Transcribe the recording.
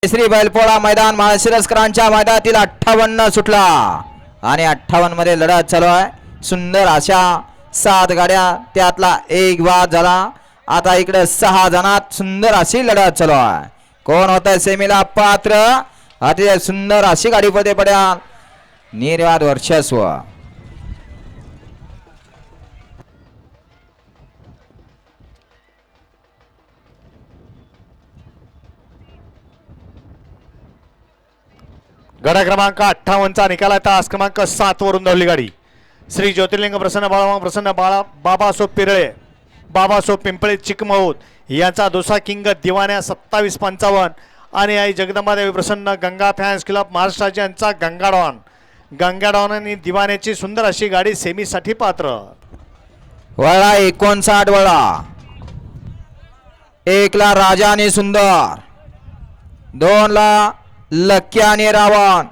श्री बैलपोळा मैदान माळशिरसकरांच्या मैदानातील 58 सुटला आणि 58 मध्ये लढत चालू आहे. सुंदर अशा 7 गाड्या त्यातला एक बाद झाला. आता इकडे 6 जणात सुंदर अशी लढत चालू आहे. कोण होतं सेमीला पात्र? अतिशय सुंदर अशी गाडी मध्ये पड्या निर्वाद वर्चस्व. गडा क्रमांक 58 चा निकाल आहे. तास क्रमांक 7 वरून धावली गाडी. श्री ज्योतिर्लिंग प्रसन्न बाळा प्रसन्न बाळा बाबासो पिरळे बाबासो पिंपळे चिकमौत यांचा दुसरा किंग दिवाण्या 2755 आणि आई जगदंबा देवी प्रसन्न गंगा फॅन्स क्लब महाराष्ट्राची यांचा गंगाडॉन आणि दिवाण्याची सुंदर अशी गाडी सेमीसाठी पात्र. वळा 59 वळा. 1 ला राजा आणि सुंदर, 2 ला लक्की आणि रावण,